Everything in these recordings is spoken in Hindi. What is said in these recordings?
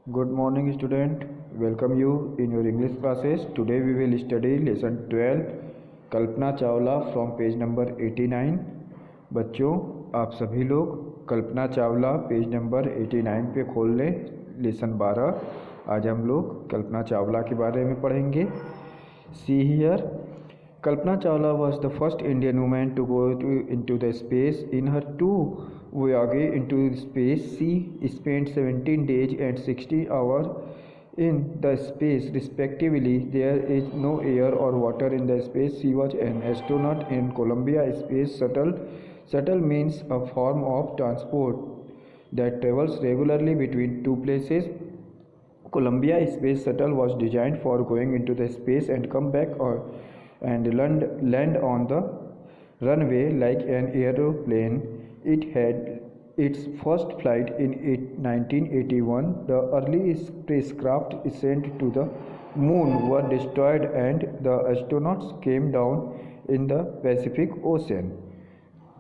Good morning, student. Welcome you in your English classes. Today we will study lesson 12, Kalpana Chawla from page number 89. बच्चों, आप सभी लोग कल्पना चावला पेज नंबर 89 पे खोल लें, लेसन 12। आज हम लोग कल्पना चावला के बारे में पढ़ेंगे। See here, Kalpana Chawla was the first Indian woman to go into the space. In her two voyages into space, she spent 17 days and 60 hours in the space respectively. There is no air or water in the space. She was an astronaut in Columbia Space Shuttle. Shuttle means a form of transport that travels regularly between two places. Columbia Space Shuttle was designed for going into the space and come back and land on the runway like an aeroplane. It had its first flight in 1981. The early spacecraft sent to the moon were destroyed and the astronauts came down in the Pacific Ocean.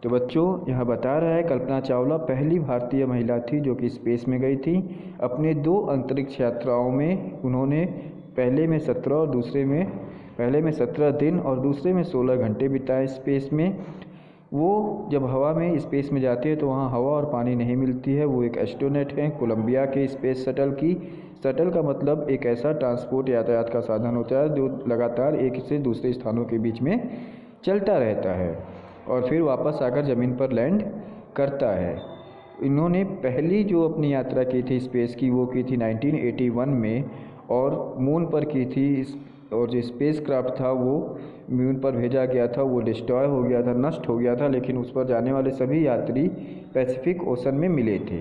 तो बच्चों, यहाँ बता रहा है कल्पना चावला पहली भारतीय महिला थी जो कि स्पेस में गई थी। अपने दो अंतरिक्ष यात्राओं में उन्होंने पहले में 17 दिन और दूसरे में 16 घंटे बिताए स्पेस में। वो जब हवा में स्पेस में जाते हैं तो वहाँ हवा और पानी नहीं मिलती है। वो एक एस्ट्रोनॉट हैं कोलंबिया के स्पेस शटल की। शटल का मतलब एक ऐसा ट्रांसपोर्ट यातायात का साधन होता है जो लगातार एक से दूसरे स्थानों के बीच में चलता रहता है और फिर वापस आकर ज़मीन पर लैंड करता है। इन्होंने पहली जो अपनी यात्रा की थी स्पेस की वो की थी 1981 में और मून पर की थी। और जो स्पेस क्राफ्ट था वो मून पर भेजा गया था, वो डिस्ट्रॉय हो गया था, नष्ट हो गया था, लेकिन उस पर जाने वाले सभी यात्री पैसिफिक ओशन में मिले थे।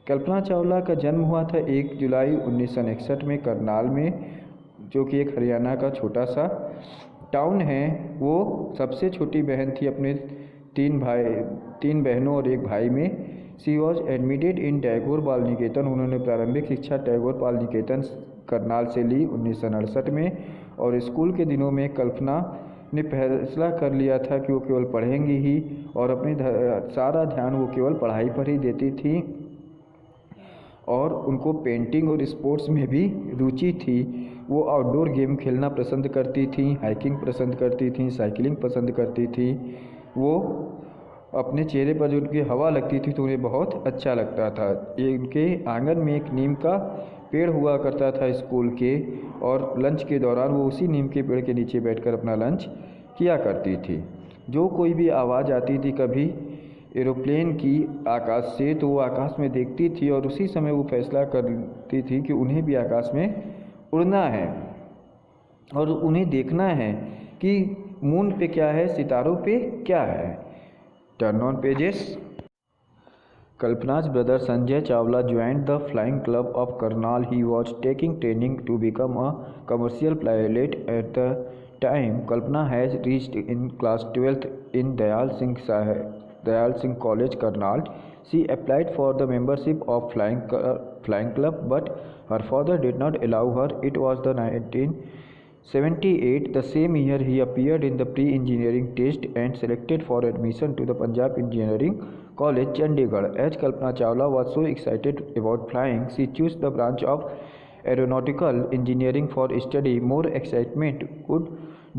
कल्पना चावला का जन्म हुआ था 1 जुलाई 1961 में करनाल में, जो कि एक हरियाणा का छोटा सा टाउन है। वो सबसे छोटी बहन थी अपने तीन बहनों और एक भाई में। She was admitted in Tagore बाल निकेतन। उन्होंने प्रारंभिक शिक्षा टैगोर बाल निकेतन करनाल से ली 1968 में। और स्कूल के दिनों में कल्पना ने फैसला कर लिया था कि वो केवल पढ़ेंगी ही और अपने सारा ध्यान वो केवल पढ़ाई पर ही देती थी। और उनको पेंटिंग और स्पोर्ट्स में भी रुचि थी। वो आउटडोर गेम खेलना पसंद करती थी, हाइकिंग पसंद करती थी, साइकिलिंग पसंद करती थी। वो अपने चेहरे पर जो उनकी हवा लगती थी तो उन्हें बहुत अच्छा लगता था। ये उनके आंगन में एक नीम का पेड़ हुआ करता था स्कूल के, और लंच के दौरान वो उसी नीम के पेड़ के नीचे बैठकर अपना लंच किया करती थी। जो कोई भी आवाज़ आती थी कभी एरोप्लेन की आकाश से तो वो आकाश में देखती थी और उसी समय वो फैसला करती थी कि उन्हें भी आकाश में उड़ना है और उन्हें देखना है कि मून पे क्या है, सितारों पे क्या है। Turn on pages. Kalpana's brother Sanjay Chawla joined the Flying Club of Karnal. He was taking training to become a commercial pilot at the time. Kalpana has reached in class 12th in Dayal Singh College, Karnal. She applied for the membership of Flying Club, but her father did not allow her. It was the 1978. The same year he appeared in the pre-engineering test and selected for admission to the Punjab Engineering College, Chandigarh. As Kalpana Chawla was so excited about flying, she chose the branch of aeronautical engineering for study. More excitement could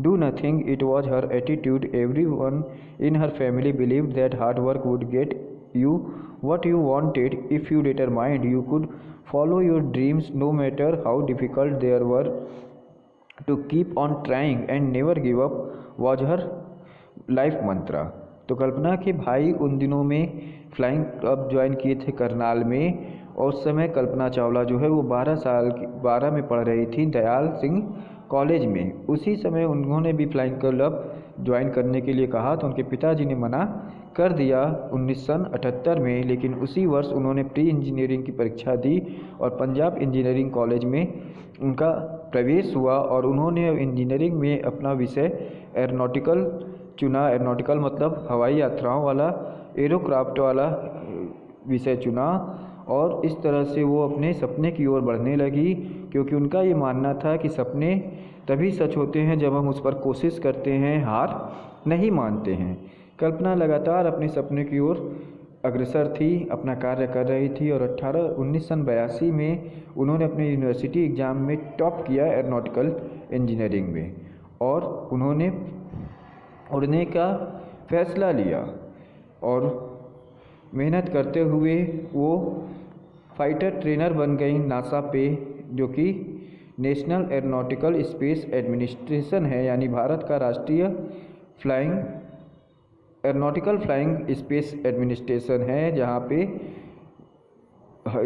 do nothing. It was her attitude. Everyone in her family believed that hard work would get you what you wanted. If you determined, you could follow your dreams no matter how difficult they were. To keep on trying and never give up was her life mantra. तो कल्पना के भाई उन दिनों में फ्लाइंग क्लब ज्वाइन किए थे करनाल में, और उस समय कल्पना चावला जो है वो 12 में पढ़ रही थी दयाल सिंह कॉलेज में। उसी समय उन्होंने भी फ्लाइंग क्लब ज्वाइन करने के लिए कहा तो उनके पिताजी ने मना कर दिया 1978 में। लेकिन उसी वर्ष उन्होंने प्री इंजीनियरिंग की परीक्षा दी और पंजाब इंजीनियरिंग कॉलेज में उनका प्रवेश हुआ और उन्होंने इंजीनियरिंग में अपना विषय एरोनॉटिकल चुना। एरोनॉटिकल मतलब हवाई यात्राओं वाला, एरोक्राफ्ट वाला विषय चुना और इस तरह से वो अपने सपने की ओर बढ़ने लगी, क्योंकि उनका ये मानना था कि सपने तभी सच होते हैं जब हम उस पर कोशिश करते हैं, हार नहीं मानते हैं। कल्पना लगातार अपने सपने की ओर अग्रसर थी, अपना कार्य कर रही थी और 1982 में उन्होंने अपने यूनिवर्सिटी एग्ज़ाम में टॉप किया एरोनॉटिकल इंजीनियरिंग में, और उन्होंने उड़ने का फैसला लिया और मेहनत करते हुए वो फाइटर ट्रेनर बन गई नासा पे, जो कि नेशनल एरोनॉटिकल स्पेस एडमिनिस्ट्रेशन है, यानी भारत का राष्ट्रीय एरोनॉटिकल फ्लाइंग स्पेस एडमिनिस्ट्रेशन है, जहाँ पे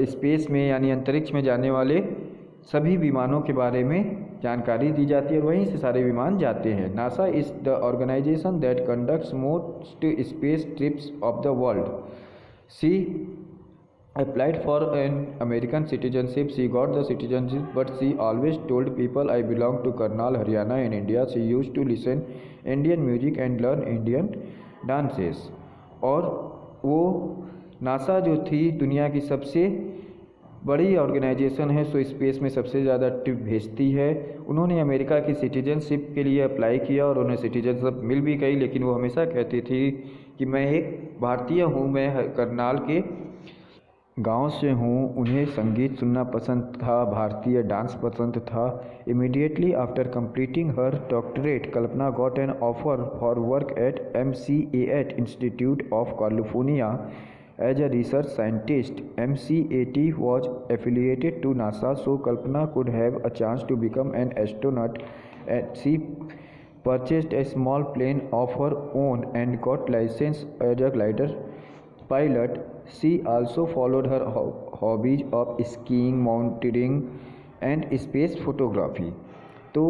स्पेस में यानी अंतरिक्ष में जाने वाले सभी विमानों के बारे में जानकारी दी जाती है और वहीं से सारे विमान जाते हैं। NASA is the organisation that conducts most space trips of the world. She applied for an American citizenship. She got the citizenship, but she always told people, I belong to Karnal, Haryana in India. She used to listen Indian music and learn Indian dances. और वो नासा जो थी दुनिया की सबसे बड़ी ऑर्गेनाइजेशन है, सो स्पेस में सबसे ज़्यादा ट्रिप भेजती है। उन्होंने अमेरिका की सिटीजनशिप के लिए अप्लाई किया और उन्हें सिटीजनशिप मिल भी गई, लेकिन वो हमेशा कहती थी कि मैं एक भारतीय हूँ, मैं करनाल के गांव से हूँ। उन्हें संगीत सुनना पसंद था, भारतीय डांस पसंद था। Immediately after completing her doctorate, Kalpana got an offer for work at MCAT institute of California as a research scientist. MCAT was affiliated to NASA, so Kalpana could have a chance to become an astronaut. She purchased a small plane of her own and got licensed as a glider pilot. She also followed her hobbies of skiing, mountaineering and space photography. तो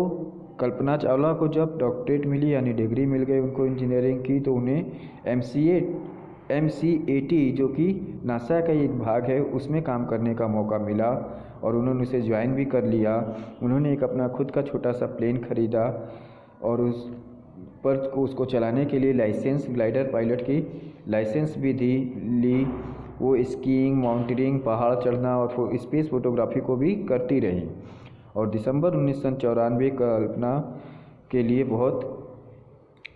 कल्पना चावला को जब डॉक्टरेट मिली यानी डिग्री मिल गई उनको इंजीनियरिंग की, तो उन्हें MCAT जो कि नासा का एक भाग है उसमें काम करने का मौका मिला और उन्होंने उसे ज्वाइन भी कर लिया। उन्होंने एक अपना खुद का छोटा सा प्लेन ख़रीदा और उस पर उसको चलाने के लिए लाइसेंस, ग्लाइडर पायलट की लाइसेंस भी ली। वो स्कीइंग, माउंटेनिंग, पहाड़ चढ़ना और स्पेस फोटोग्राफी को भी करती रही। और दिसंबर 1994 कल्पना के लिए बहुत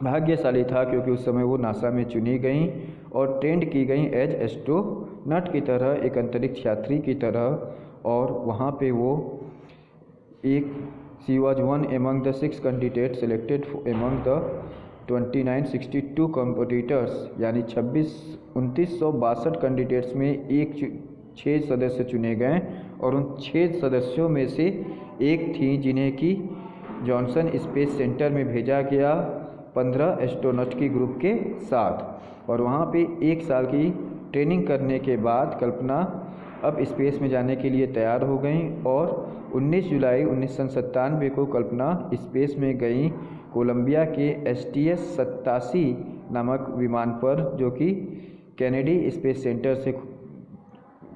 भाग्यशाली था, क्योंकि उस समय वो नासा में चुनी गई और ट्रेंड की गई एज एस्ट्रोनॉट की तरह, एक अंतरिक्ष यात्री की तरह। और वहाँ पे वो she was one among the 6 candidate selected among the 2962 competitors, यानी 2962 कैंडिडेट्स में 6 सदस्य चुने गए और उन 6 सदस्यों में से एक थी जिन्हें कि जॉनसन स्पेस सेंटर में भेजा गया 15 एस्ट्रोनॉट की ग्रुप के साथ। और वहाँ पे 1 साल की ट्रेनिंग करने के बाद कल्पना अब स्पेस में जाने के लिए तैयार हो गई और 19 जुलाई 1997 को कल्पना स्पेस में गई कोलंबिया के STS-87 नामक विमान पर, जो कि कैनेडी स्पेस सेंटर से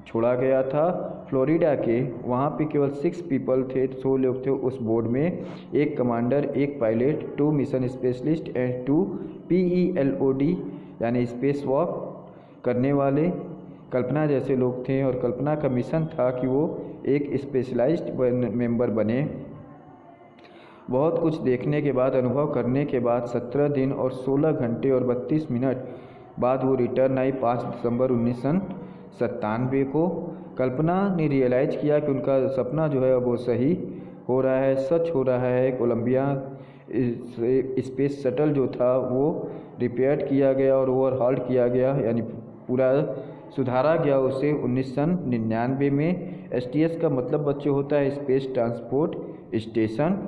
छोड़ा गया था फ्लोरिडा के। वहाँ पे केवल 6 पीपल थे, 100 लोग थे उस बोर्ड में, 1 commander, 1 pilot, 2 mission specialist and 2 PELOD यानी स्पेस वॉक करने वाले कल्पना जैसे लोग थे। और कल्पना का मिशन था कि वो एक स्पेशलाइज्ड मेंबर बने। बहुत कुछ देखने के बाद, अनुभव करने के बाद 17 दिन और 16 घंटे और 32 मिनट बाद वो रिटर्न आई 5 दिसंबर 1997 को। कल्पना ने रियलाइज़ किया कि उनका सपना जो है वो सही हो रहा है, सच हो रहा है। कोलंबिया स्पेस शटल जो था वो रिपेयर किया गया और ओवरहॉल्ड किया गया, यानी पूरा सुधारा गया उसे 1999 में। STS का मतलब बच्चों होता है space transport station.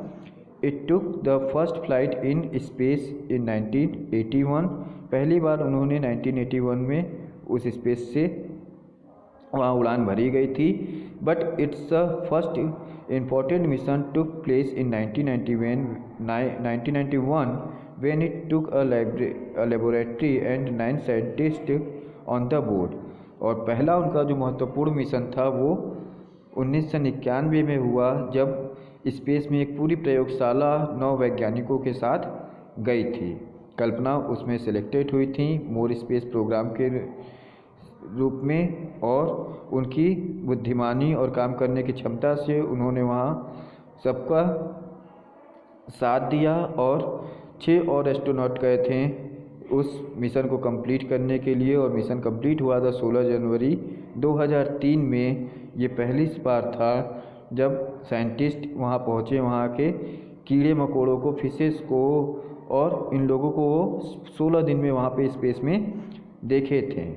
It took the first flight in space in 1981। पहली बार उन्होंने 1981 में उस स्पेस से वहाँ उड़ान भरी गई थी। But it's first important mission took place in 1991 when it took a laboratory and 9 scientists on the board। और पहला उनका जो महत्वपूर्ण मिशन था वो 1991 में हुआ, जब स्पेस में एक पूरी प्रयोगशाला 9 वैज्ञानिकों के साथ गई थी। कल्पना उसमें सिलेक्टेड हुई थी मोर स्पेस प्रोग्राम के रूप में, और उनकी बुद्धिमानी और काम करने की क्षमता से उन्होंने वहाँ सबका साथ दिया। और 6 और एस्ट्रोनॉट गए थे उस मिशन को कंप्लीट करने के लिए, और मिशन कंप्लीट हुआ था 16 जनवरी 2003 में। ये पहली बार था जब साइंटिस्ट वहाँ पहुँचे, वहाँ के कीड़े मकोड़ों को, फिशेस को और इन लोगों को वो 16 दिन में वहाँ पे स्पेस में देखे थे।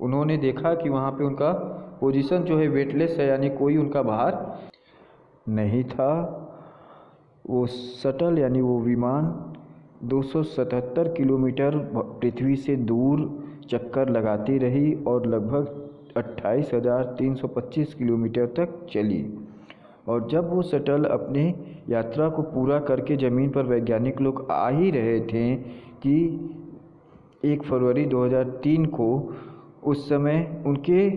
उन्होंने देखा कि वहाँ पे उनका पोजीशन जो है वेटलेस है, यानी कोई उनका भार नहीं था। वो शटल यानी वो विमान 277 किलोमीटर पृथ्वी से दूर चक्कर लगाती रही और लगभग 28,325 किलोमीटर तक चली। और जब वो शटल अपने यात्रा को पूरा करके ज़मीन पर वैज्ञानिक लोग आ ही रहे थे कि 1 फरवरी 2003 को, उस समय उनके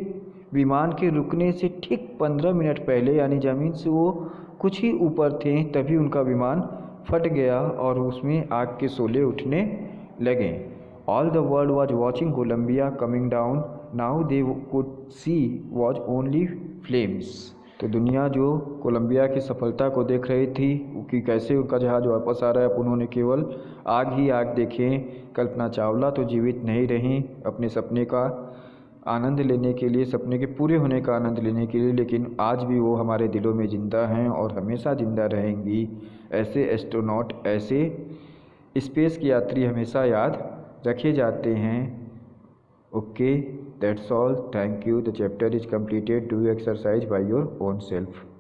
विमान के रुकने से ठीक 15 मिनट पहले, यानी ज़मीन से वो कुछ ही ऊपर थे, तभी उनका विमान फट गया और उसमें आग के शोले उठने लगे। All the world was watching Columbia coming down, now they could see was only flames. तो दुनिया जो कोलंबिया की सफलता को देख रही थी कि कैसे उनका जहाज़ वापस आ रहा है, अब उन्होंने केवल आग ही आग देखें। कल्पना चावला तो जीवित नहीं रहीं अपने सपने का आनंद लेने के लिए, सपने के पूरे होने का आनंद लेने के लिए, लेकिन आज भी वो हमारे दिलों में ज़िंदा हैं और हमेशा ज़िंदा रहेंगी। ऐसे एस्ट्रोनॉट, ऐसे स्पेस के यात्री हमेशा याद रखे जाते हैं। Okay, that's all, thank you. The chapter is completed. Do exercise by your own self.